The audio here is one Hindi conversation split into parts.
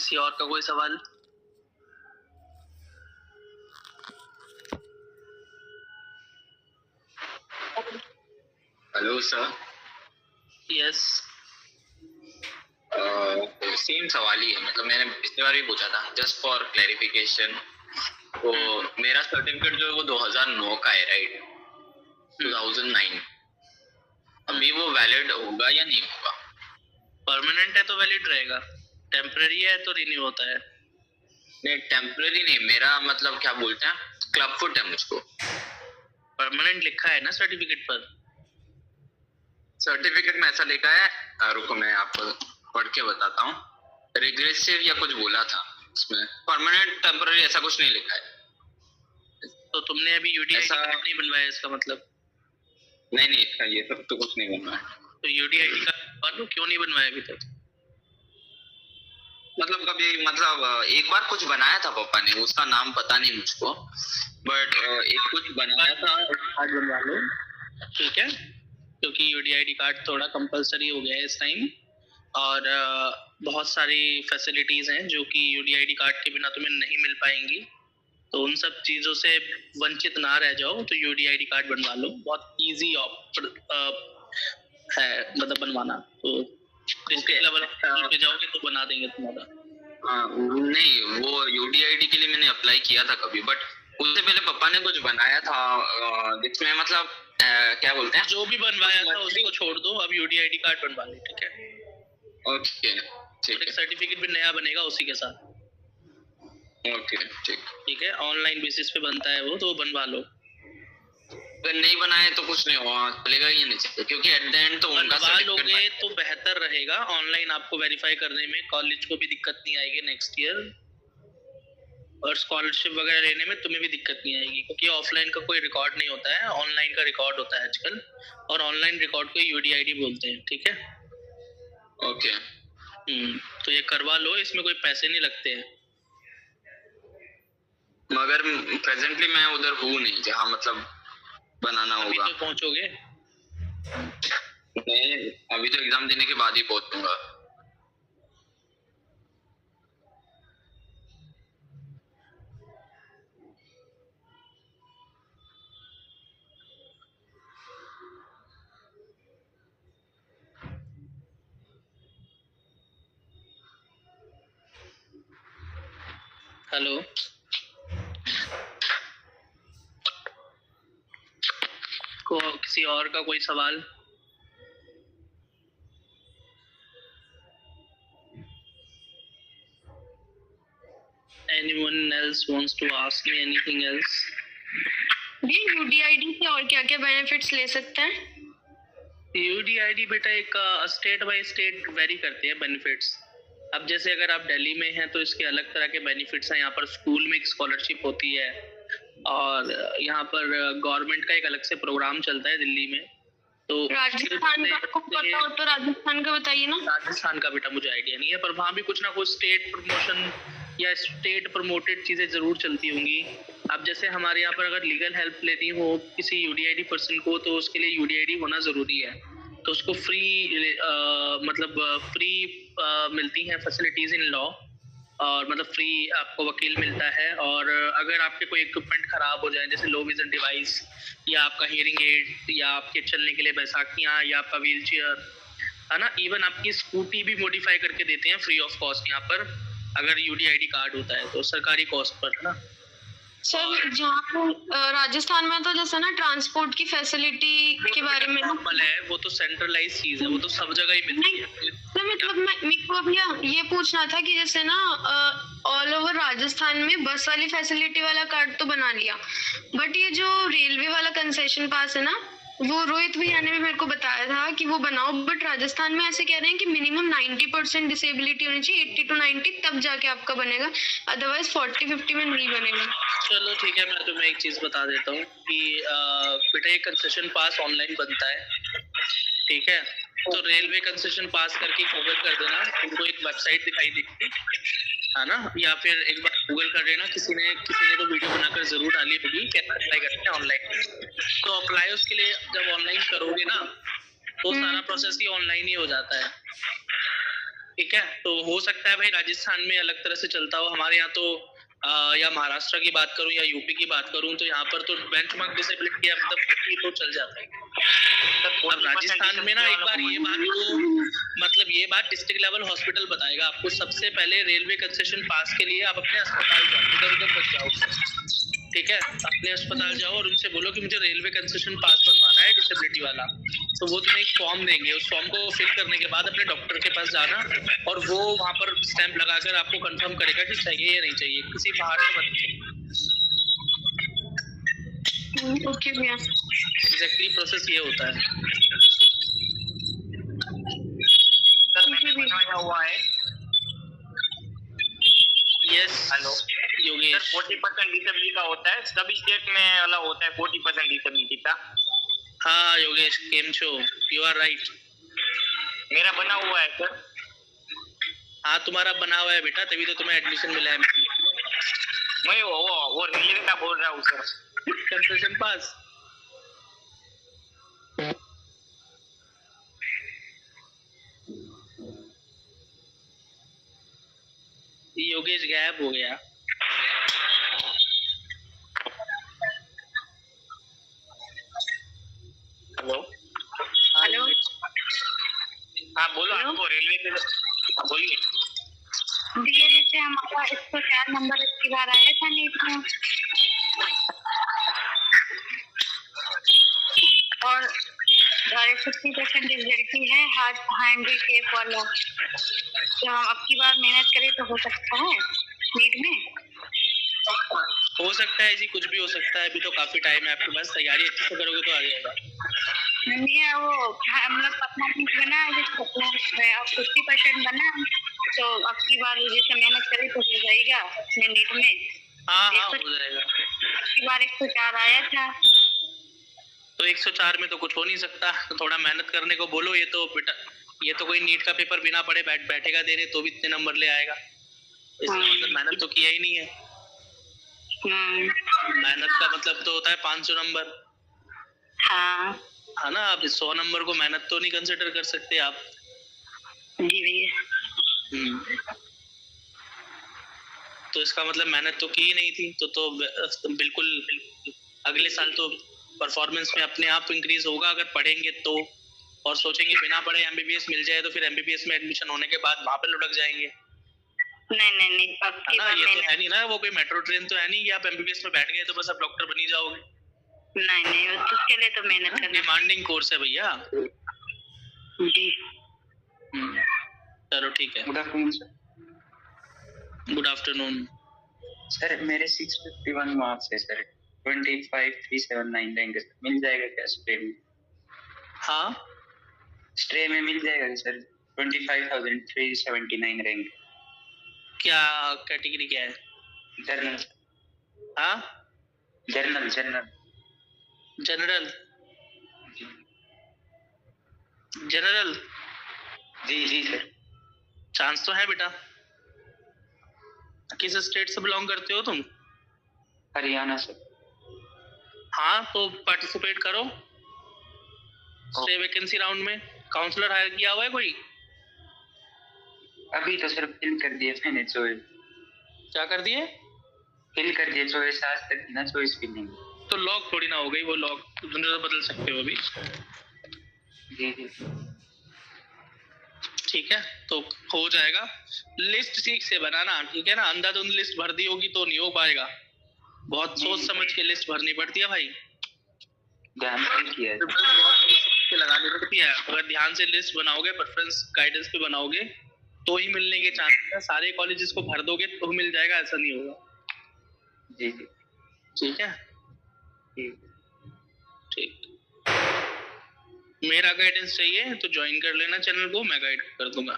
किसी और का कोई सवाल? Hello sir. यस। सेम सवाल ही है, मतलब मैंने पिछली बार भी पूछा था, जस्ट फॉर क्लैरिफिकेशन। तो मेरा सर्टिफिकेट जो है वो 2009 का है, राइट? 2009। अभी वो वैलिड होगा या नहीं होगा? परमानेंट है तो वैलिड रहेगा, टेम्पररी है तो रिन्यू होता है। नहीं, टेम्पररी नहीं, मेरा मतलब क्या बोलते हैं, क्लब फुट है मुझको। परमानेंट लिखा है ना सर्टिफिकेट पर? सर्टिफिकेट में ऐसा लिखा है, रुको मैं आपको पढ़ के बताता हूँ। रिग्रेसिव या कुछ बोला था उसमें, परमानेंट टेम्पररी ऐसा कुछ नहीं लिखा है। तो तुमने अभी यूडीआईडी कार्ड नहीं बनवाया इसका मतलब? नहीं, इसका ये सब तो कुछ नहीं बनवाया। तो यूडीआईडी कार्ड बनवा लो, क्यों नहीं बनवाया अभी तक? मतलब कभी, मतलब एक बार कुछ बनाया था पापा ने, उसका नाम पता नहीं मुझको, बट एक कुछ बनाया था। कार्ड बनवा लो, ठीक है, क्योंकि यूडीआईडी कार्ड थोड़ा कंपलसरी हो गया है इस टाइम, और बहुत सारी फैसिलिटीज हैं जो कि यूडीआईडी कार्ड के बिना तुम्हें नहीं मिल पाएंगी। तो उन सब चीजों से वंचित ना रह जाओ, तो यूडीआईडी कार्ड बनवा लो, बहुत इजी है मतलब बनवाना। तो डिस्ट्रिक्ट लेवल पे जाओगे तो बना देंगे तुम्हारा। नहीं, वो यूडीआईडी के लिए मैंने अप्लाई किया था कभी, बट उससे पहले पापा ने कुछ बनाया था जिसमें मतलब क्या बोलते हैं, जो भी बनवाया था उसको छोड़ दो, अब यूडीआईडी कार्ड बनवा लो, ठीक है? ओके, ठीक है। सर्टिफिकेट भी नया बनेगा उसी के साथ। ओके, ठीक है, ऑनलाइन बेसिस पे बनता है वो, तो बनवा लो। अगर नहीं बनाए तो कुछ नहीं होगा, चलेगा या नहीं चलेगा? क्योंकि एट द एंड तो उनका लोगे तो बेहतर रहेगा, ऑनलाइन आपको वेरीफाई करने में कॉलेज को भी दिक्कत नहीं आएगी नेक्स्ट ईयर, और स्कॉलरशिप वगैरह लेने में तुम्हें भी दिक्कत नहीं आएगी, क्योंकि ऑफलाइन का कोई रिकॉर्ड नहीं होता है, ऑनलाइन का रिकॉर्ड होता है आजकल, और ऑनलाइन रिकॉर्ड को यूडीआईडी बोलते हैं, ठीक है? ओके। तो ये करवा लो, इसमें कोई पैसे नहीं लगते हैं। मगर प्रेजेंटली मैं उधर हूँ नहीं जहाँ मतलब बनाना होगा। अभी तो पहुंचोगे? नहीं, अभी तो एग्जाम देने के बाद ही पहुंचूंगा। हेलो, किसी और का कोई सवाल? Anyone else wants to ask me anything else? ये यूडीआईडी से और क्या क्या बेनिफिट्स ले सकते हैं? यूडीआईडी बेटा एक स्टेट बाय स्टेट वेरी करते हैं बेनिफिट्स। अब जैसे अगर आप दिल्ली में हैं तो इसके अलग तरह के बेनिफिट्स हैं, यहाँ पर स्कूल में एक स्कॉलरशिप होती है, और यहाँ पर गवर्नमेंट का एक अलग से प्रोग्राम चलता है दिल्ली में। तो राजस्थान का आपको पता हो तो राजस्थान का बताइए ना। राजस्थान का बेटा मुझे आइडिया नहीं है, पर वहाँ भी कुछ ना कुछ स्टेट प्रमोशन या स्टेट प्रमोटेड चीजें जरूर चलती होंगी। अब जैसे हमारे यहाँ पर अगर लीगल हेल्प लेनी हो किसी यूडीआईडी पर्सन को, तो उसके लिए यूडीआईडी होना जरूरी है, तो उसको फ्री मिलती हैं फैसिलिटीज इन लॉ, और मतलब फ्री आपको वकील मिलता है। और अगर आपके कोई इक्विपमेंट खराब हो जाए, जैसे लो विजन डिवाइस, या आपका हियरिंग एड, या आपके चलने के लिए बैसाखियाँ, या आपका व्हील चेयर, है ना, इवन आपकी स्कूटी भी मॉडिफाई करके देते हैं फ्री ऑफ कॉस्ट यहाँ पर, अगर यूडीआईडी कार्ड होता है तो सरकारी कॉस्ट पर, है ना। सर जहाँ पर राजस्थान में तो जैसे ना ट्रांसपोर्ट की फैसिलिटी के बारे में है, वो तो सेंट्रलाइज चीज है, वो तो सब जगह ही मिलती है। तो मतलब मेरे को अभी ये पूछना था कि जैसे ना ऑल ओवर राजस्थान में बस वाली फैसिलिटी वाला कार्ड तो बना लिया, बट ये जो रेलवे वाला कंसेशन पास है ना, वो रोहित भैया ने भी मेरे को बताया था कि वो बनाओ, बट राजस्थान में ऐसे कह रहे हैं कि मिनिमम 90% डिसेबिलिटी होनी चाहिए, 80 to 90 तब जाके आपका बनेगा, अदरवाइज 40-50 में नहीं बनेगा। चलो ठीक है, मैं तुम्हें एक चीज बता देता हूँ कि बेटा ये कंसेशन पास ऑनलाइन बनता है, ठीक है? तो रेलवे कंसेशन पास करके गूगल कर देना, तुमको एक वेबसाइट दिखाई देगी, है ना, या फिर एक बार गूगल कर लेना, किसी ने तो वीडियो बनाकर जरूर डाली होगी कैसे अप्लाई करते हैं ऑनलाइन। तो अप्लाई उसके लिए जब ऑनलाइन करोगे ना, तो सारा प्रोसेस ही ऑनलाइन ही हो जाता है, ठीक है, तो हो सकता है भाई राजस्थान में अलग तरह से चलता हो, हमारे यहाँ तो या महाराष्ट्र की बात करूं या यूपी की बात करूं तो यहाँ पर तो बेंचमार्क डिसेबिलिटी मतलब 40 तो चल जाता है। अब राजस्थान में ना एक बार ये बात तो मतलब ये बात डिस्ट्रिक्ट लेवल हॉस्पिटल बताएगा आपको। सबसे पहले रेलवे कंसेशन पास के लिए आप अपने अस्पताल जाओ, इधर उधर मत जाओ, ठीक है, अपने अस्पताल जाओ और उनसे बोलो कि मुझे रेलवे कंसेशन पास बनवाना है डिसेबिलिटी वाला। तो वो तुम्हें एक फॉर्म देंगे, उस फॉर्म को फिल करने के बाद अपने डॉक्टर के पास जाना और वो वहाँ पर स्टैंप लगाकर आपको कंफर्म करेगा कि चाहिए या नहीं चाहिए, किसी बाहर से मत चाहिए। ओके भैया, एग्जैक्टली प्रोसेस ये होता है। सर मैंने बनवाया हुआ है। Yes hello Yogesh. Sir 40% disability का होता है, सभी स्टेट में अलग होता है 40% डिसेबिलिटी का। हाँ योगेश, केम छो, यू आर राइट। मेरा बना हुआ है सर। हाँ तुम्हारा बना हुआ है बेटा, तभी तो तुम्हें एडमिशन मिला है। मैं वो रेलवे का बोल रहा हूँ सर। कंसेशन पास। योगेश गायब हो गया। हेलो हेलो, हाँ बोलो। हेलो? आपको रेलवे के बोलिए। भैया जैसे हमारा 104 नंबर की बार आया था नीट में और 50% रिजल्ट है हैंडीकेप वाला, तो हम अब की बार मेहनत करें तो हो सकता है नीट में। हो सकता है जी, कुछ भी हो सकता है, अभी तो काफी टाइम है आपके पास, तैयारी अच्छे से करोगे तो आ जाएगा। नहीं वो हम लोग अपना बना है, 50% बना, तो अब की बार जैसे मेहनत करें तो हो जाएगा नीट में। हाँ हाँ हो जाएगा। अब की बार 104 आया था, तो 104 में तो कुछ हो नहीं सकता, तो थोड़ा मेहनत करने को बोलो। ये तो बेटा, ये तो कोई नीट का पेपर बिना पढ़े बैठेगा देने तो भी इतने नंबर ले आएगा, इसका मतलब मेहनत तो किया ही नहीं है। मेहनत का मतलब तो होता है 500 नंबर। हाँ है ना, आप 100 नंबर को मेहनत तो नहीं कंसिडर कर सकते आप। जी भैया। तो इसका मतलब मेहनत तो की ही नहीं थी, तो बिल्कुल अगले साल तो परफॉर्मेंस में अपने आप इंक्रीज होगा अगर पढ़ेंगे तो, और सोचेंगे बिना पढ़े एमबीबीएस मिल जाए तो फिर एमबीबीएस में एडमिशन होने के बाद वहां पे लुढ़क जाएंगे। नहीं ना, ये तो है नहीं ना, वो कोई मेट्रो ट्रेन तो है नहीं कि आप एमबीबीएस में बैठ गए तो बस आप डॉक्टर बन ही जाओगे। नहीं उसके लिए तो मेहनत करना, डिमांडिंग कोर्स है भैया जी। चलो ठीक है। Good afternoon sir. Good afternoon sir मेरे 651 मार्क्स है सर, 25,379 रैंक है, मिल जाएगा क्या स्ट्रे में? हाँ स्ट्रे में मिल जाएगा सर, 25,379 रैंक। क्या कैटेगरी क्या है? जर्नल। हाँ जर्नल जनरल जनरल जी सर। चांस तो है बेटा। किस स्टेट से बिलोंग करते हो तुम? हरियाणा सर। हाँ तो पार्टिसिपेट करो स्टे वैकेंसी राउंड में। काउंसलर हायर किया हुआ है कोई? अभी तो सर फिल कर दिए मैंने, चॉइस। क्या कर दिए? फिल कर दिए चॉइस, आज तक ना चॉइस भी नहीं। तो लॉक थोड़ी ना हो गई वो, लॉक तुम तो बदल सकते हो अभी। जी ठीक है, तो हो जाएगा। लिस्ट ठीक से बनाना, ठीक है ना, अंधाधुंध लिस्ट भर दी होगी तो नहीं हो पाएगा, बहुत सोच समझ के लिस्ट भरनी पड़ती है भाई। ध्यान से किया है। बहुत लगानी पड़ती है, अगर ध्यान से लिस्ट बनाओगे, प्रेफरेंस गाइडेंस पे बनाओगे तो ही मिलने के चांसेस है। सारे कॉलेजेस को भर दोगे तो मिल जाएगा, ऐसा नहीं होगा। जी ठीक है ठीक। मेरा गाइडेंस चाहिए तो ज्वाइन कर लेना चैनल को, मैं गाइड कर दूंगा।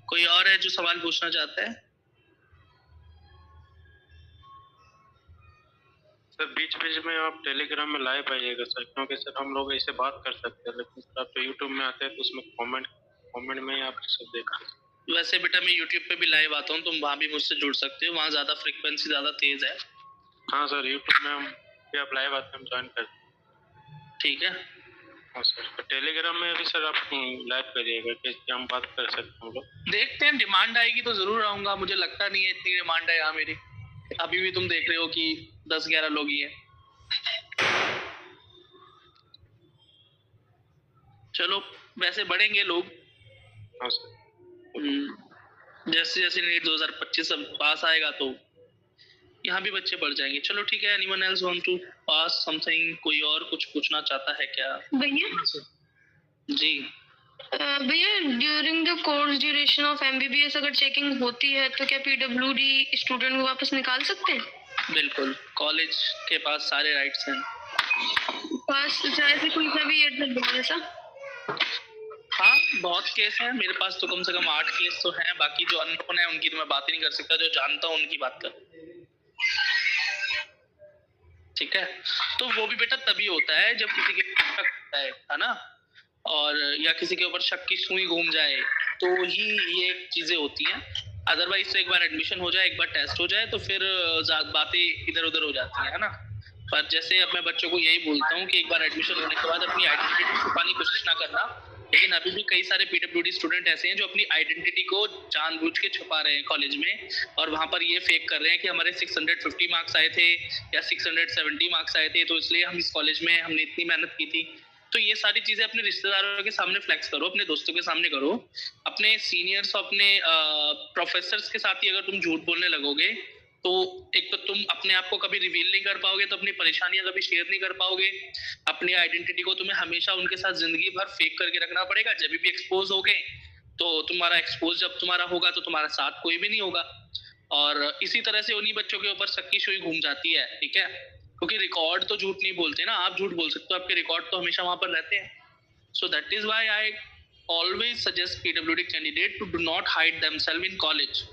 कोई और है जो सवाल पूछना चाहता है? सर बीच में आप टेलीग्राम में लाइव आइएगा सर, क्योंकि सर हम लोग ऐसे बात कर सकते हैं, लेकिन सर आप तो यूट्यूब में आते हैं तो उसमें कमेंट में ही आप सब देखा। वैसे बेटा मैं यूट्यूब पे भी लाइव आता हूँ, तुम वहाँ भी मुझसे जुड़ सकते हो, वहाँ ज्यादा फ्रीक्वेंसी ज्यादा तेज है। हाँ सर यूट्यूब में हम आप लाइव आते हैं, हम ज्वाइन करते हैं। ठीक है हाँ सर, तो टेलीग्राम में अभी सर आप लाइव करिएगा कि हम बात कर सकते हैं हम लोग। देखते हैं, डिमांड आएगी तो जरूर आऊंगा। मुझे लगता नहीं है इतनी डिमांड है यहाँ मेरी। अभी भी तुम देख रहे हो कि 10-11 लोग ही हैं। चलो वैसे बढ़ेंगे लोग। हाँ सर। जैसे जैसे नीट 2025 अब पास आएगा तो यहाँ भी बच्चे बढ़ जाएंगे। चलो ठीक है। Anyone else want to pass something? कोई और कुछ पूछना चाहता है क्या? भैया जी भैया, during the course duration of MBBS अगर चेकिंग होती है तो क्या पीडब्ल्यूडी स्टूडेंट को वापस निकाल सकते हैं? बिल्कुल, कॉलेज के पास सारे राइट्स हैं। पास चाहे से कोई सा भी ईयर तक बोल ऐसा? हाँ बहुत केस हैं मेरे पास तो, कम से कम 8 केस तो हैं। बाकी जो अननोन है उनकी तो मैं बात ही नहीं कर सकता, जो जानता हूँ उनकी बात कर। ठीक है, तो वो भी बेटा तभी होता है जब किसी के शक होता है ना, और या किसी के ऊपर शक की सुई घूम जाए तो ही ये चीजें होती हैं। अदरवाइज तो एक बार एडमिशन हो जाए, एक बार टेस्ट हो जाए तो फिर बातें इधर उधर हो जाती है ना। पर जैसे अब मैं बच्चों को यही बोलता हूँ कि एक बार एडमिशन होने के बाद अपनी आइडेंटिटी छुपाने की कोशिश ना करना। लेकिन अभी भी कई सारे पीडब्ल्यूडी स्टूडेंट ऐसे हैं जो अपनी आइडेंटिटी को जानबूझ के छुपा रहे हैं कॉलेज में, और वहां पर ये फेक कर रहे हैं कि हमारे 650 मार्क्स आए थे या 670 मार्क्स आए थे तो इसलिए हम इस कॉलेज में हमने इतनी मेहनत की थी। तो ये सारी चीजें अपने रिश्तेदारों के सामने फ्लेक्स करो, अपने दोस्तों के सामने करो, अपने सीनियर्स और अपने प्रोफेसर्स के साथ ही अगर तुम झूठ बोलने लगोगे तो एक तो तुम अपने आप को कभी रिवील नहीं कर पाओगे, तो अपनी परेशानियां कभी शेयर नहीं कर पाओगे। अपनी आइडेंटिटी को तुम्हें हमेशा उनके साथ जिंदगी भर फेक करके रखना पड़ेगा। जब भी एक्सपोज होगे तो तुम्हारा एक्सपोज जब तुम्हारा होगा तो तुम्हारा साथ कोई भी नहीं होगा। और इसी तरह से उन्हीं बच्चों के ऊपर शक की सुई घूम जाती है। ठीक है, क्योंकि रिकॉर्ड तो झूठ नहीं बोलते ना, आप झूठ बोल सकते हो, आपके रिकॉर्ड तो हमेशा वहां पर रहते हैं। So that is why I always suggest PWD candidate to do not hide themselves in college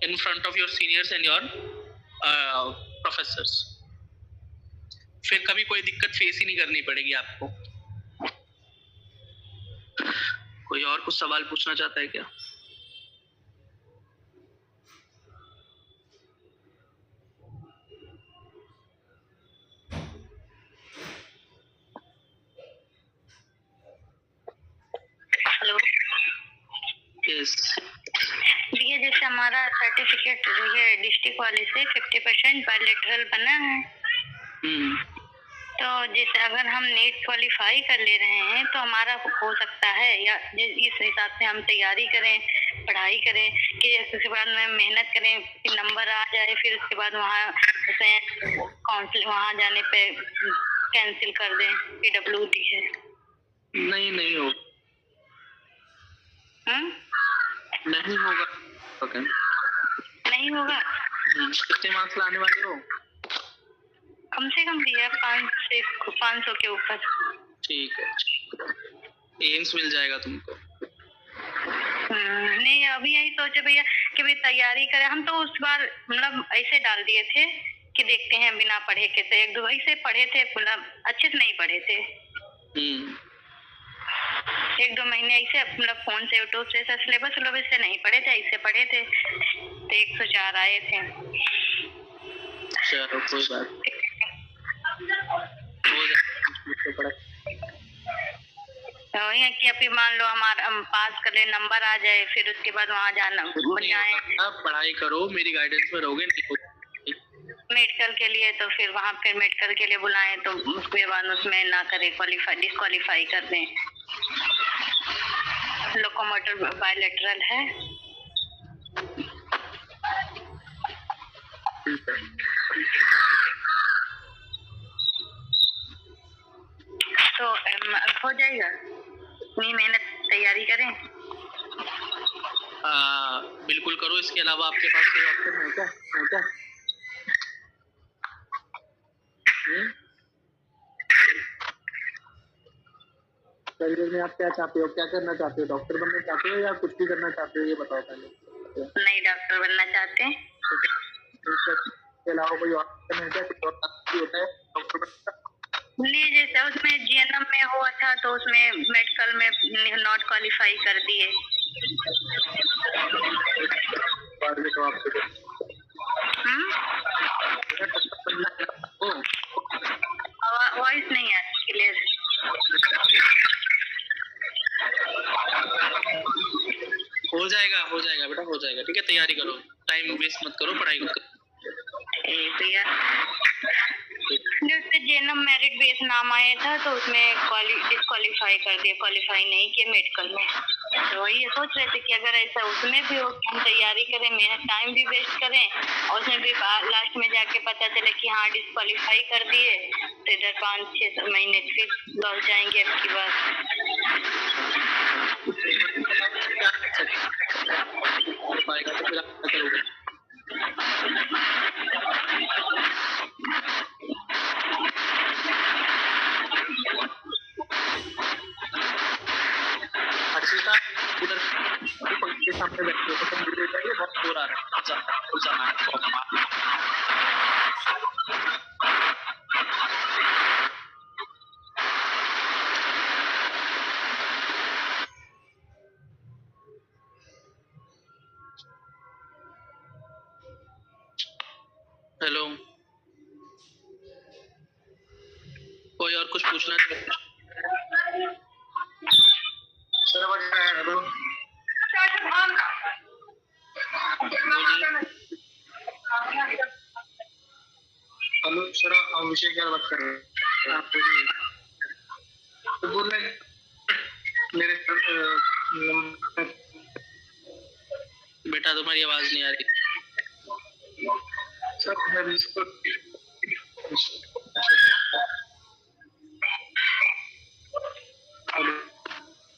in front of your seniors and your professors. फिर कभी कोई दिक्कत फेस ही नहीं करनी पड़ेगी आपको। कोई और कुछ सवाल पूछना चाहता है क्या? हेलो यस भैया, जैसे हमारा सर्टिफिकेट जो है डिस्ट्रिक्ट कॉलेज से 50% बायलैटरल बना है, तो जैसे अगर हम नीट क्वालिफाई कर ले रहे हैं तो हमारा हो सकता है या इस हिसाब से हम तैयारी करें, पढ़ाई करें कि उसके बाद में मेहनत करें कि नंबर आ जाए, फिर उसके बाद वहाँ काउंसिल वहाँ जाने पे कैंसिल कर दें PWD है? नहीं होगा। नहीं होगा। ओके, नहीं होगा। कितने मार्क्स लाने वाले हो? कम से कम भैया 500 के ऊपर। ठीक है, एम्स मिल जाएगा तुमको। नहीं, अभी यही सोचे भैया कि भाई तैयारी करें। हम तो उस बार मतलब ऐसे डाल दिए थे कि देखते हैं बिना पढ़े के, तो 1-2 ऐसे पढ़े थे, मतलब अच्छे से नहीं पढ़े थे। 1-2 महीने ऐसे मतलब फोन से यूट्यूब से सिलेबस से नहीं पढ़े थे, ऐसे पढ़े थे तो 104 आए थे। चलो कोई बात हो जाएगा। तो ये कि अभी मान लो हमारा हम पास कर ले, नंबर आ जाए, फिर उसके बाद वहाँ जाना जाए। पढ़ाई करो, मेरी गाइडेंस में रहोगे। मेडिकल के लिए तो फिर वहाँ फिर मेडिकल के लिए बुलाएं तो उसके बाद उसमें ना करे, डिस्क्वालीफाई कर दें। लोकोमोटर बायलैटरल है। तो हो जाएगा, इतनी मेहनत तैयारी करें। बिल्कुल करो। इसके अलावा आपके पास कोई ऑप्शन है क्या? करियर में आप क्या चाहते हो, क्या करना चाहते हो? डॉक्टर बनना चाहते हो या कुछ भी करना चाहते हो, ये बताओ पहले। नहीं, डॉक्टर बनना चाहते हैं। इसके अलावा कोई ऑप्शन है क्या? कुछ होता है डॉक्टर बनने का? नहीं, जैसे उसमें GNM में हुआ था तो उसमें मेडिकल में नॉट क्वालिफाई कर दिए। वॉइस नहीं है क्लियर। हो जाएगा बेटा, हो जाएगा। ठीक है, तैयारी करो, टाइम वेस्ट मत करो, पढ़ाई करो। भैया जो उससे जेनम मेरिट बेस नाम आया था तो उसमें डिस्क्वालीफाई कर दिया, क्वालिफाई नहीं किया मेडिकल में। तो वही सोच रहे थे कि अगर ऐसा उसमें भी हो कि हम तैयारी करें, मेहनत टाइम भी वेस्ट करें और उसमें भी लास्ट में जाके पता चले कि हाँ डिस्क्वालीफाई कर दिए, तो इधर 5-6 महीने फिर लौट जाएंगे अब की बार। अर्चिता उधर पंखे सामने बैठे हो तो मुझे चाहिए, बहुत शोर आ रहा है। हेलो, कोई और कुछ पूछना है? हेलो सर, हम विषय क्या बात कर रहे हैं? आप तो बोल रहे मेरे बेटा तुम्हारी आवाज नहीं आ रही। सर मैं इसको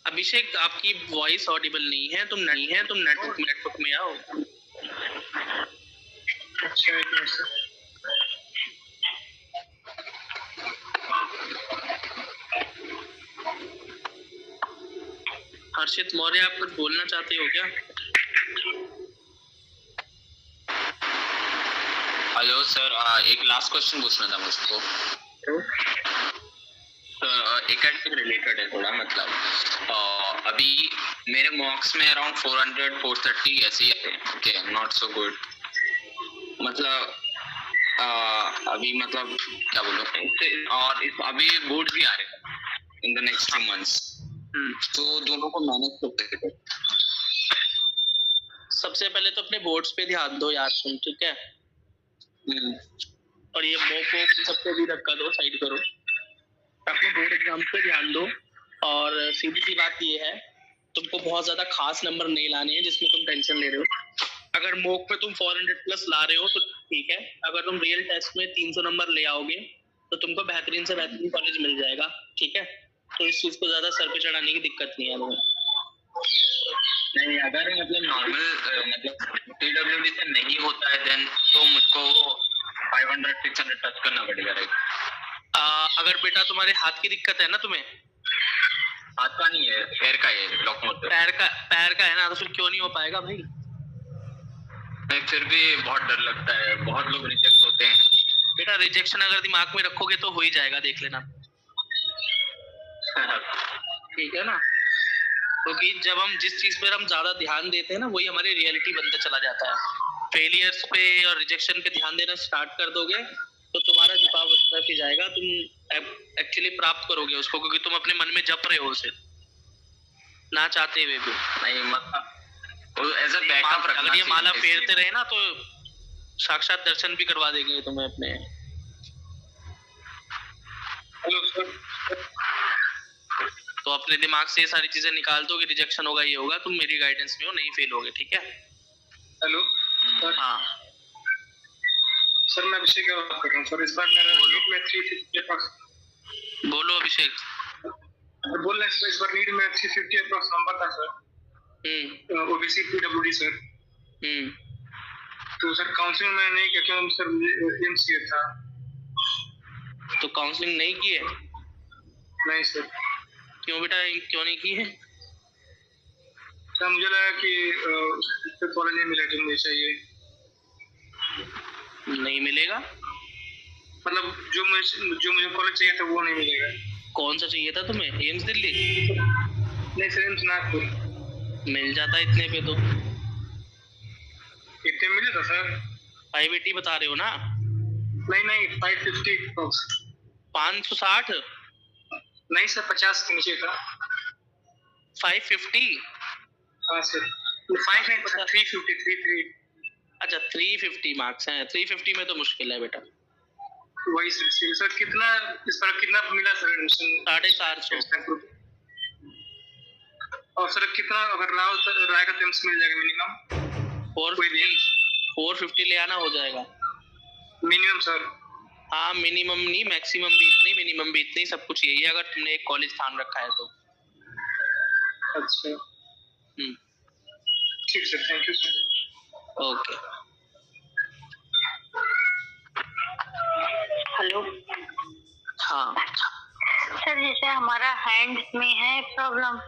अभिषेक, आपकी वॉइस ऑडिबल नहीं है, तुम नेटवर्क में आओ। अच्छा एक मिनट सर। हर्षित मौर्य, आप कुछ बोलना चाहते हो क्या? हेलो सर, एक लास्ट क्वेश्चन पूछना था मुझको। एकेडमिक रिलेटेड है थोड़ा, मतलब अभी मेरे मॉक्स में अराउंड 400-430 ऐसे ही आते हैं। Okay, not so good. मतलब अभी मतलब क्या बोलूं, और अभी बोर्ड भी आ रहे हैं इन द नेक्स्ट 2 months, तो दोनों को मैनेज करते हैं। सबसे पहले तो अपने बोर्ड्स पे ध्यान दो यार तुम, ठीक है? और ये मॉक सबको भी रखा दो, साइड करो, अपने बोर्ड एग्जाम पे ध्यान दो। और सीधी सी बात ये है, तुमको बहुत ज्यादा खास नंबर नहीं लाने हैं जिसमें तुम टेंशन ले रहे हो। अगर मॉक पे तुम 400+ ला रहे हो तो ठीक है, अगर तुम रियल टेस्ट में 300 नंबर ले आओगे तो तुमको बेहतरीन से बेहतरीन कॉलेज मिल जाएगा, ठीक है? तो इस चीज को ज्यादा सर पे चढ़ाने की दिक्कत नहीं है हमें। नहीं, अगर मतलब नॉर्मल मतलब PWD से नहीं होता है देन तो मुझको 500-600 टच करना पड़ेगा, राइट? अगर बेटा तुम्हारे हाथ की दिक्कत है ना, तुम्हें हाथ का नहीं है, पैर का है, लॉकमोट पैर का है ना, तो फिर क्यों नहीं हो पाएगा भाई? फिर भी बहुत डर लगता है, बहुत लोग रिजेक्ट होते हैं। बेटा रिजेक्शन अगर दिमाग में रखोगे तो हो ही जाएगा, देख लेना। ठीक है ना? क्योंकि जब हम जिस चीज पर हम ज्यादा ध्यान देते हैं ना, वही हमारी रियलिटी बनता चला जाता है। फेलियर्स पे और रिजेक्शन पे ध्यान देना स्टार्ट कर दोगे तो तुम्हारा झुकाव उस तरफ ही जाएगा, तुम एक्चुअली प्राप्त करोगे उसको, क्योंकि तुम अपने मन में जप रहे हो उसे ना चाहते हुए भी। नहीं मतलब एज अ बैकअप रखना। अगर ये माला फेरते रहे ना तो साक्षात दर्शन भी करवा देंगे तुम्हें अपने। हेलो सर, तो अपने दिमाग से ये सारी चीजें निकाल दो कि रिजेक्शन होगा, ये होगा, तुम मेरी गाइडेंस में हो, नहीं फेल होगे, ठीक है? Hello sir. हाँ सर मैं अभिषेक की बात कर रहा हूँ सर। इस बार मेरा नीट में 350 अप्रॉक्स। बोलो अभिषेक। बोल रहे हैं इस बार नीट में 350 अप्रॉक्स नंबर था सर। OBC PWD sir. तो सर काउंसलिंग में नहीं किया, क्यों सर? एमसीए था। तो काउंसलिंग नहीं की है? नहीं सर। क्यों बेटा, क्यों नहीं की है? सर मुझे लगा कि कॉलेज नहीं मिला जो मुझे चाहिए। नहीं मिलेगा मतलब जो मुझे कॉलेज चाहिए था वो नहीं मिलेगा। कौन सा चाहिए था तुम्हें? एम्स दिल्ली? नहीं सर, एम्स नागपुर। मिल जाता इतने पे तो। इतने मिले था सर? 580 बता रहे हो ना? नहीं 550 अप्रॉक्स। 560? नहीं सर, 50 के नीचे था। 550? हाँ सर। 5 नहीं पता, 350 अच्छा 350 मार्क्स हैं, 350 में तो मुश्किल है बेटा। वही सर कितना इस पर कितना मिला सर एडमिशन? 450। और सर कितना अगर राय का टेम्स मिल जाएगा मिनिमम? 450 ले आना, हो जाएगा मिनिमम सर। हाँ मिनिमम नहीं, मैक्सिमम भी इतनी, मिनिमम भी इतनी, सब कुछ यही है अगर तुमने एक कॉलेज ठान रखा है तो। अच्छा ठीक sir, thank you sir. Okay. Hello हाँ सर, जैसे हमारा हैंड में है प्रॉब्लम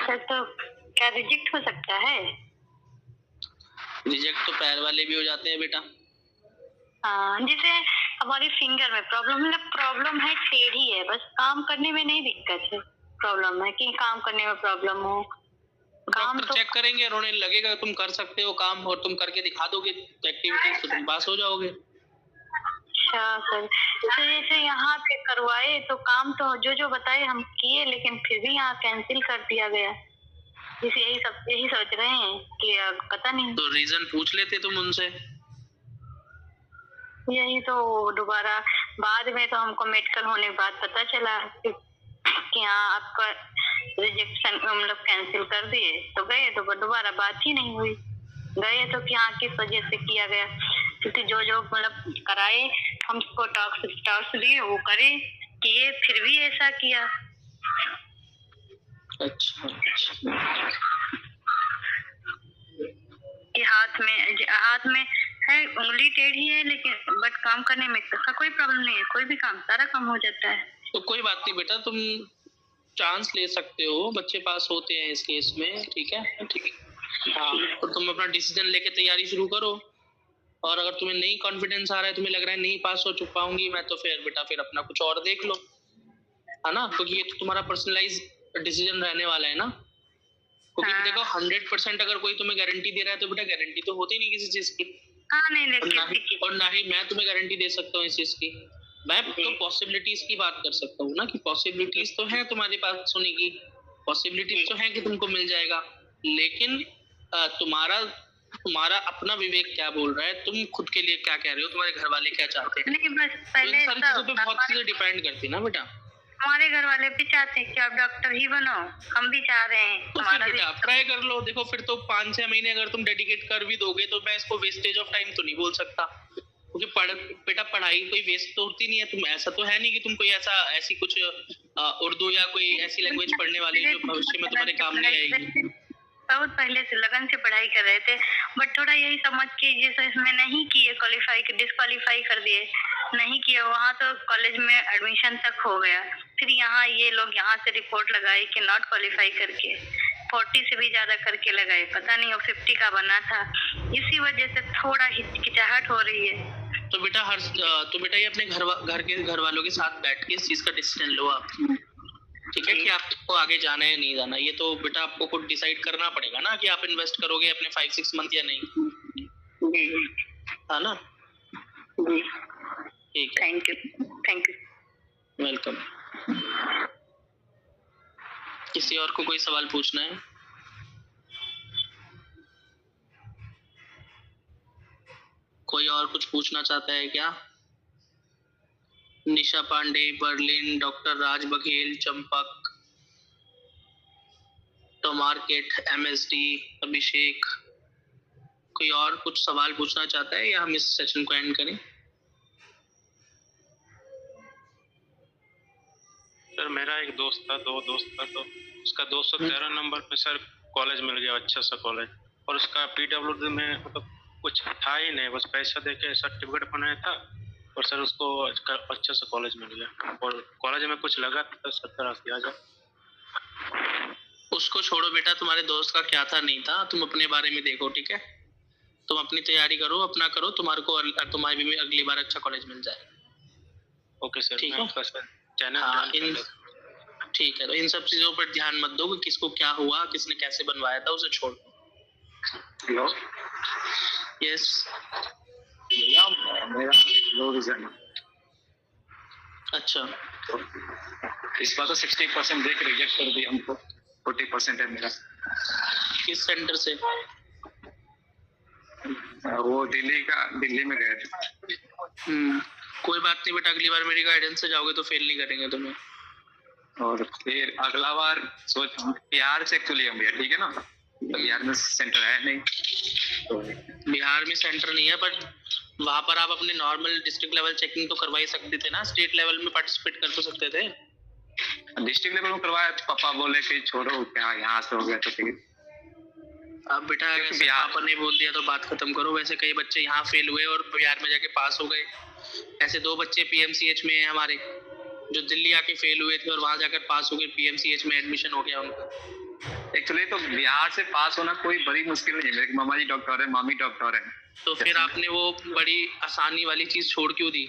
सर, तो क्या रिजेक्ट हो सकता है? रिजेक्ट तो पैर वाले भी हो जाते हैं बेटा। हाँ, जैसे हमारी फिंगर में प्रॉब्लम है, टेढ़ी है, बस काम करने में नहीं दिक्कत है, प्रॉब्लम है कि काम करने में प्रॉब्लम हो। काम डॉक्टर तो चेक करेंगे और उन्हें लगेगा तुम कर सकते हो काम और तुम करके दिखा दोगे एक्टिविटीज तो तुम पास हो जाओगे। अच्छा सर, तो जैसे यहाँ पे करवाए तो काम तो जो बताए हम किए, लेकिन फिर भी यहाँ कैंसिल कर दिया गया। जैसे यही सोच रहे हैं कि पता नहीं, तो रीजन पूछ लेते तुम उनसे। यही तो दोबारा बाद में तो हमको मेडिकल होने के बाद पता चला कि हाँ आपका रिजेक्शन मतलब कैंसिल कर दिए। तो गए तो दोबारा बात ही नहीं हुई, गए तो कि हाँ किस वजह से किया गया, क्योंकि जो मतलब कराए हमको टॉक्स दिए वो करे किए, फिर भी ऐसा किया। अच्छा कि हाथ में है, उंगली टेढ़ी है, लेकिन बट काम करने में कोई प्रॉब्लम नहीं है, कोई भी काम सारा काम हो जाता है। तो कोई बात नहीं बेटा, तुम चांस ले सकते हो, बच्चे पास होते हैं इस केस में, ठीक है। ठीक है हाँ, तो तुम अपना डिसीजन लेके तैयारी शुरू करो, और अगर तुम्हें नहीं कॉन्फिडेंस आ रहा है, तुम्हें लग रहा है नहीं पास हो पाऊंगी मैं, तो फिर बेटा फिर अपना कुछ और देख लो, है ना, क्योंकि ये तो तुम्हारा पर्सनलाइज डिसीजन रहने वाला है ना। क्योंकि हाँ। देखो 100% अगर कोई तुम्हें गारंटी दे रहा है तो बेटा गारंटी तो होती नहीं किसी चीज की। हाँ नहीं, और ना ही मैं तुम्हें गारंटी दे सकता हूँ इस चीज की। मैं तो पॉसिबिलिटीज की बात कर सकता हूँ ना, कि पॉसिबिलिटीज तो है तुम्हारे पास होने की, पॉसिबिलिटीज तो है कि तुमको मिल जाएगा, लेकिन तुम्हारा अपना विवेक क्या बोल रहा है, तुम खुद के लिए क्या कह रहे हो, तुम्हारे घर वाले क्या चाहते हैं, नहीं बस पहले इन सारी चीजों पे बहुत चीजें डिपेंड करती है ना बेटा। हमारे घर वाले भी चाहते हैं कि आप डॉक्टर ही बनो, हम भी चाह रहे हैं। तो फिर बेटा आप ट्राई कर लो, देखो फिर तो 5-6 महीने अगर तुम डेडिकेट कर भी दोगे तो मैं इसको वेस्टेज ऑफ टाइम तो नहीं बोल सकता, क्योंकि बेटा पढ़ाई कोई वेस्ट तो होती नहीं है। तुम ऐसा तो है नहीं कि तुम कोई ऐसी कुछ उर्दू या कोई ऐसी लैंग्वेज पढ़ने वाली जो भविष्य में तुम्हारे काम नहीं आएगी। बहुत पहले से लगन से पढ़ाई कर रहे थे, बट थोड़ा यही समझ के जैसे इसमें नहीं किए, डिस्क्वालीफाई कर दिए, नहीं किए, वहाँ तो कॉलेज में एडमिशन तक हो गया, फिर यहाँ ये लोग यहाँ से रिपोर्ट लगाए कि नॉट क्वालिफाई करके 40 से भी ज्यादा करके लगाए, पता नहीं वो 50 का बना था, इसी वजह से थोड़ा हिचकिचाहट हो रही है। तो बेटा ये अपने घर वालों के साथ बैठ के इस चीज का डिसीजन लो आप, ठीक है, कि आपको आगे जाना है नहीं जाना। ये तो बेटा आपको खुद डिसाइड करना पड़ेगा ना, कि आप इन्वेस्ट करोगे अपने 5-6 मंथ या नहीं, है ना। ठीक है, थैंक यू वेलकम। किसी और को कोई सवाल पूछना है? कोई और कुछ पूछना चाहता है क्या? निशा पांडे, बर्लिन, डॉक्टर राज बघेल, चंपक, तो मार्केट, MSD, अभिषेक, कोई और कुछ सवाल पूछना चाहता है या हम इस सेशन को एंड करें? सर मेरा एक दोस्त था, 2 दोस्त था, तो उसका 213 नंबर पे सर कॉलेज मिल गया, अच्छा सा कॉलेज, और उसका PWD में मतलब कुछ था ही नहीं, बस पैसा देके सर्टिफिकेट बनाया था, और सर उसको अच्छा सा कॉलेज मिल गया, और कॉलेज में कुछ लगा था 70-80 हज़ार। उसको छोड़ो बेटा, तुम्हारे दोस्त का क्या था नहीं था, तुम अपने बारे में देखो, ठीक है। तुम अपनी तैयारी करो, अपना करो, तुम्हारी भी अगली बार अच्छा कॉलेज मिल जाए। ओके सर, ठीक है। चैनल हाँ, ठीक है, तो इन सब चीजों पर ध्यान मत दो कि किसको क्या हुआ, किसने कैसे बनवाया था, उसे छोड़ दो। हेलो, यस भैया मेरा लो रिजल्ट, अच्छा, इस बार तो 60% देख रिजेक्ट कर दिया हमको। 40% है मेरा। किस सेंटर से? वो दिल्ली में गए थे। कोई बात नहीं बेटा, अगली बार मेरी गाइडेंस से जाओगे तो फेल नहीं करेंगे तुम्हें। और फिर अगला बार सोच बिहार से एक्चुअली हम भैया, ठीक है ना, तो बिहार में सेंटर है नहीं, तो बिहार में सेंटर नहीं है, बट वहाँ पर आप अपने नॉर्मल डिस्ट्रिक्ट लेवल चेकिंग तो करवा ही सकते थे ना, स्टेट लेवल में पार्टिसिपेट कर तो सकते थे। डिस्ट्रिक्ट लेवल में करवाया, पापा बोले कि छोड़ो क्या यहाँ से हो गया तो फिर अब बेटा अगर पापा ने बोल दिया तो बात खत्म करो। वैसे कई बच्चे यहाँ फेल हुए और बिहार में जाके पास हो गए। ऐसे 2 बच्चे पीएमसीएच में हैं हमारे, जो दिल्ली आके फेल हुए थे और वहाँ जाकर पास हो गए, पीएमसीएच में एडमिशन हो गया उनका। एक्चुअली तो बिहार से पास होना कोई बड़ी मुश्किल नहीं है, मेरे मामा जी डॉक्टर है, मामी डॉक्टर है। तो फिर आपने वो बड़ी आसानी वाली चीज छोड़ क्यों दी?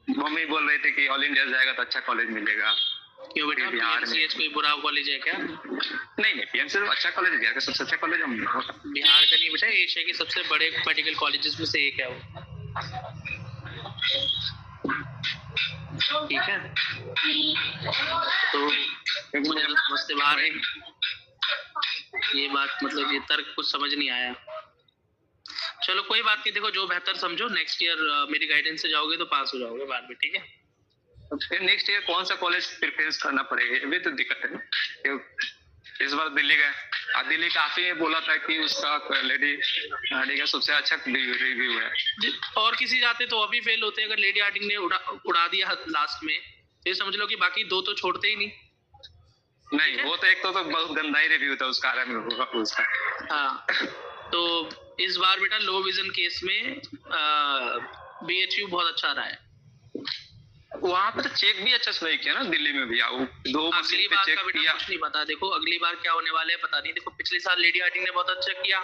मम्मी बोल रहे थे कि ऑल इंडिया जाएगा तो अच्छा कॉलेज मिलेगा। क्यों बेटा, बिहार में पीएमसीएच कोई बुरा कॉलेज है क्या? नहीं, पीएमसी तो अच्छा कॉलेज है, बिहार का सबसे अच्छा कॉलेज है। बिहार का नहीं बेटा, एशिया के सबसे बड़े मेडिकल कॉलेजेस में से एक है वो, ठीक है। तो मुझे समझते बाहर ये बात, मतलब ये तर्क कुछ समझ नहीं आया। चलो कोई बात नहीं, देखो जो बेहतर समझो, नेक्स्ट ईयर मेरी गाइडेंस से जाओगे तो पास हो जाओगे बाद में, ठीक है। फिर नेक्स्ट ईयर कौन सा कॉलेज प्रेफरेंस करना पड़ेगा, अभी तो दिक्कत है ना। इस बार दिल्ली गए, दिल्ली काफी बोला था कि उसका लेडी हार्डिंग का सबसे अच्छा रिव्यू है। और किसी जाते तो अभी फेल होते, अगर लेडी हार्डिंग ने उड़ा दिया लास्ट में, तो समझ लो कि बाकी 2 तो छोड़ते ही नहीं। नहीं, वो तो एक तो बहुत गंदा ही रिव्यू था उसका, उसका। हाँ, तो इस बार बेटा लो विजन केस में बीएचयू बहुत अच्छा रहा है। वहाँ पे तो चेक भी अच्छा से नहीं किया ना, दिल्ली में भी आओ 2 अगली बार का बेटा कुछ नहीं पता। देखो अगली बार क्या होने वाला है पता नहीं। देखो पिछले साल लेडी हार्डिंग ने बहुत अच्छा किया,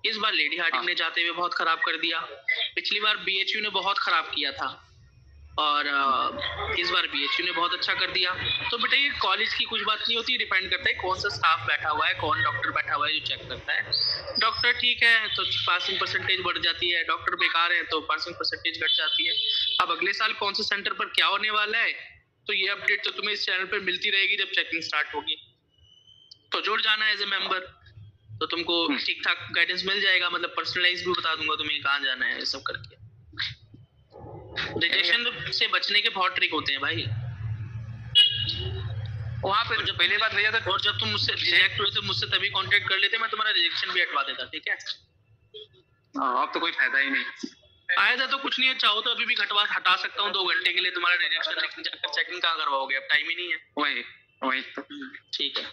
इस बार लेडी हार्डिंग ने जाते हुए बहुत खराब कर दिया। पिछली बार बीएचयू ने बहुत खराब किया था और इस बार बीएचयू ने बहुत अच्छा कर दिया। तो बेटा ये कॉलेज की कुछ बात नहीं होती, डिपेंड करता है कौन सा स्टाफ बैठा हुआ है, कौन डॉक्टर बैठा हुआ है जो चेक करता है। डॉक्टर ठीक है तो पासिंग परसेंटेज बढ़ जाती है, डॉक्टर बेकार है तो पासिंग परसेंटेज घट जाती है। अब अगले साल कौन से सेंटर पर क्या होने वाला है तो ये अपडेट तो तुम्हें इस चैनल पर मिलती रहेगी जब चेकिंग स्टार्ट होगी। तो जुड़ जाना एज ए मेंबर, तो तुमको ठीक ठाक गाइडेंस मिल जाएगा। मतलब पर्सनलाइज भी बता दूंगा तुम्हें कहाँ जाना है, ये सब करके। रिजेक्शन से बचने के बहुत ट्रिक होते हैं भाई। वहाँ पे जब पहली बात भैया था, और जब तुम मुझसे रिजेक्ट हुए तो मुझसे तभी कांटेक्ट कर लेते, मैं तुम्हारा रिजेक्शन भी हटवा देता, ठीक है। अब तो कोई फायदा ही नहीं। फायदा तो कुछ नहीं है, चाहो तो अभी भी हटा सकता हूँ 2 घंटे के लिए तुम्हारा रिजेक्शन, लेकिन जाकर चेकिंग कहाँ करवाओगे, अब टाइम ही नहीं है। वही तो ठीक है।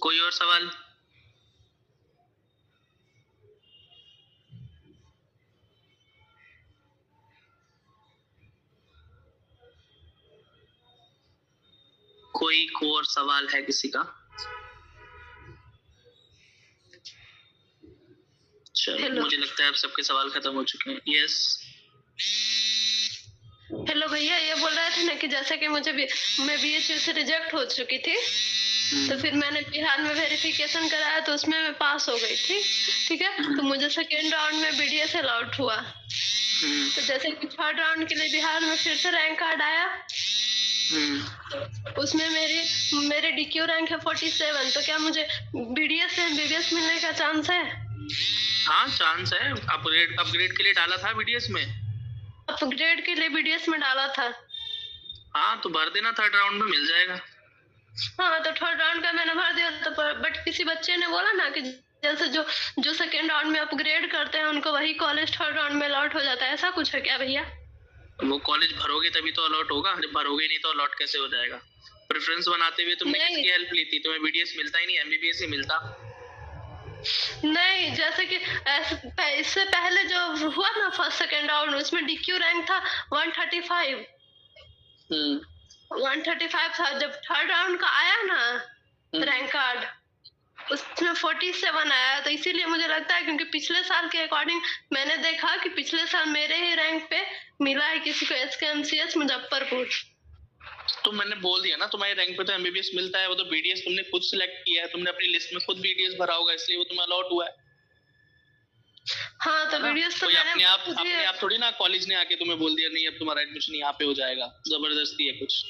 कोई और सवाल? कोई और सवाल है किसी का? चलो मुझे लगता है अब सबके सवाल खत्म हो चुके हैं। यस हेलो भैया, ये बोल रहे थे ना कि जैसे कि मैं बीएचयू से रिजेक्ट हो चुकी थी, तो फिर मैंने बिहार में वेरिफिकेशन कराया तो उसमें मैं पास हो गई थी, ठीक है। तो मुझे सेकेंड राउंड में बीडीएस अलॉट हुआ, तो जैसे कि 3rd राउंड के लिए बिहार में फिर से रैंक कार्ड आया, उसमें मेरे डीक्यू रैंक है 47, तो क्या मुझे बीडीएस से एमबीबीएस मिलने का चांस है? हाँ चांस है। अपग्रेड के लिए डाला था बीडीएस में, अपग्रेड के लिए बीडीएस में डाला था। हाँ तो भर देना, 3rd राउंड में मिल जाएगा। हाँ तो 3rd राउंड का मैंने भर दिया, तो बट किसी बच्चे ने बोला ना कि जैसे जो सेकेंड राउंड में अपग्रेड करते हैं उनको वही कॉलेज 3rd राउंड में अलॉट हो जाता है, ऐसा कुछ है क्या भैया? वो कॉलेज भरोगे तभी तो अलॉट होगा, जब भरोगे नहीं तो अलॉट कैसे हो जाएगा? प्रेफरेंस बनाते हुए तुमने किसकी हेल्प ली थी? तुम्हें बीडीएस मिलता ही नहीं, एमबीबीएस ही मिलता। नहीं, जैसे कि इससे पहले जो हुआ ना 1st सेकेंड राउंड, उसमें डीक्यू रैंक था 135। 135 था। जब 3rd राउंड का आया ना रैंक कार्ड, उसमें 47 आया। तो इसीलिए मुझे लगता है, क्योंकि पिछले साल के अकॉर्डिंग मैंने देखा कि पिछले साल मेरे ही रैंक पे मिला है किसी को एसकेएमसीएच मुजफ्फरपुर। तो मैंने बोल दिया ना, तुम्हारे रैंक पे तो एमबीबीएस मिलता है, वो तो बीडीएस तुमने खुद सिलेक्ट किया है, तुमने अपनी लिस्ट में खुद बीडीएस भरा होगा, इसलिए वो तुम्हें अलॉट हुआ है। हाँ तो बीडीएस तो कोई मैंने अपने आप थोड़ी ना कॉलेज ने आके तुम्हें बोल दिया नहीं अब तुम्हारा एडमिशन यहाँ पे हो जाएगा, जबरदस्ती है कुछ।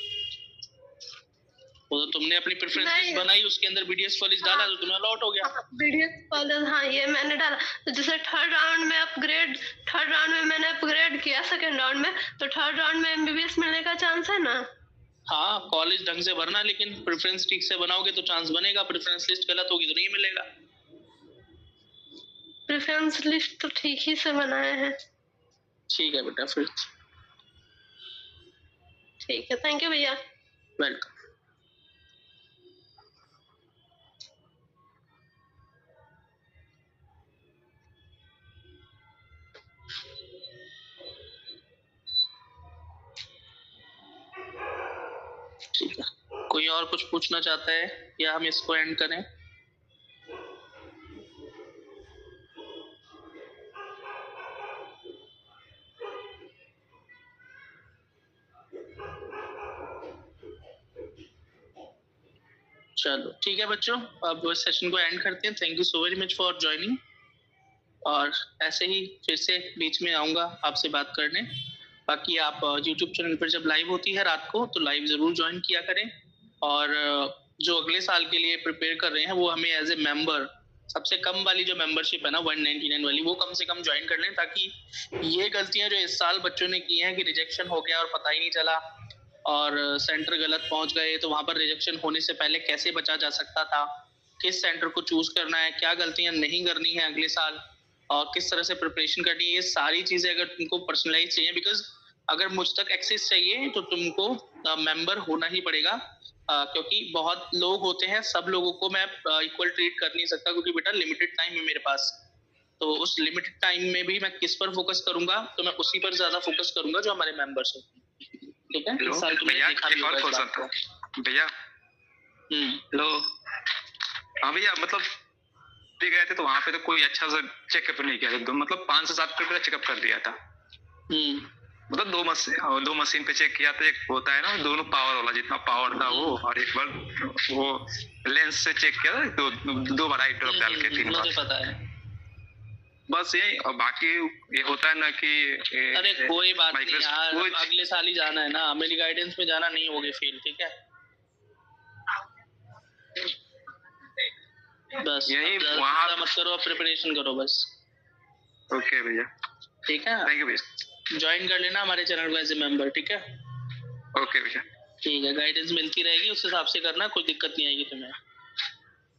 वो तो तुमने अपनी प्रेफरेंस लिस्ट बनाई, उसके अंदर बीडीएस कॉलेज डाला तो तुम्हें अलॉट हो गया। बीडीएस कॉलेज, हाँ ये मैंने डाला। तो जैसे थर्ड राउंड में मैंने अपग्रेड किया सेकंड राउंड में, तो थर्ड राउंड में एमबीबीएस मिलने का चांस है ना? हाँ कॉलेज ढंग से भरना, लेकिन प्रेफरेंस ठीक से बनाओगे तो चांस बनेगा, प्रेफरेंस लिस्ट गलत होगी तो नहीं मिलेगा। प्रेफरेंस लिस्ट तो ठीक ही से बनाए हैं। ठीक है बेटा, फिर ठीक है, थैंक यू भैया। वेलकम। ठीक है, कोई और कुछ पूछना चाहता है या हम इसको एंड करें? चलो ठीक है बच्चों, अब सेशन को एंड करते हैं। Thank you so very much for joining, और ऐसे ही फिर से बीच में आऊँगा आपसे बात करने। बाकी आप YouTube चैनल पर जब लाइव होती है रात को तो लाइव ज़रूर ज्वाइन किया करें, और जो अगले साल के लिए प्रिपेयर कर रहे हैं वो हमें एज ए मेंबर, सबसे कम वाली जो मेंबरशिप है ना 199 वाली, वो कम से कम ज्वाइन कर लें, ताकि ये गलतियां जो इस साल बच्चों ने की हैं कि रिजेक्शन हो गया और पता ही नहीं चला और सेंटर गलत पहुंच गए, तो वहाँ पर रिजेक्शन होने से पहले कैसे बचा जा सकता था, किस सेंटर को चूज करना है, क्या गलतियां नहीं करनी है अगले साल, और किस तरह से प्रिपरेशन करनी है, ये सारी चीज़ें अगर तुमको पर्सनलाइज चाहिए, बिकॉज अगर मुझ तक एक्सेस चाहिए तो तुमको मेंबर होना ही पड़ेगा, क्योंकि बहुत लोग होते हैं, सब लोगों को मैं इक्वल ट्रीट कर नहीं सकता, क्योंकि बेटा लिमिटेड टाइम है मेरे पास। तो उस लिमिटेड टाइम में भी मैं किस पर फोकस करूंगा, तो मैं उसी पर ज्यादा फोकस करूंगा जो हमारे मेंबर्स होते हैं। ठीक है, इस साल तुमने देखा भी होगा इस बात को। भैया हेलो, हाँ भैया, मतलब भी गए थे तो वहाँ पे तो कोई अच्छा सा चेकअप नहीं किया था, मतलब 5 से 7 का चेकअप कर दिया था। मतलब दो मशीन पे चेक किया था, एक होता है ना दोनों पावर वाला, जितना पावर था वो, और एक बार वो लेंस से चेक किया था, दो बार आई ड्रॉप डाल के 3 बार। मुझे पता है, बस यही। और बाकी ये होता है ना कि अरे कोई बात नहीं यार, अगले साल ही जाना है ना, मेरी गाइडेंस में जाना, नहीं होगे फेल। ठीक है, बस यही वहाँ मत करो, प्रिपरेशन करो बस। ओके भैया, ठीक है, थैंक यू भैया। ज्वाइन कर लेना हमारे चैनल को एज ए मेंबर। ठीक है, ओके भैया, ठीक है, गाइडेंस मिलती रहेगी, उस हिसाब से करना, कोई दिक्कत नहीं आएगी तुम्हें।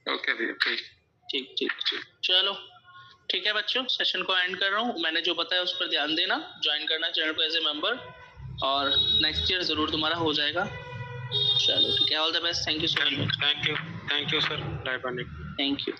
ओके भैया, ठीक ठीक ठीक, चलो ठीक है बच्चों, सेशन को एंड कर रहा हूँ। मैंने जो बताया उस पर ध्यान देना, ज्वाइन करना चैनल को एज ए मेंबर, और नेक्स्ट ईयर जरूर तुम्हारा हो जाएगा। चलो ठीक है, all the best, thank you so much. Thank you sir, thank you.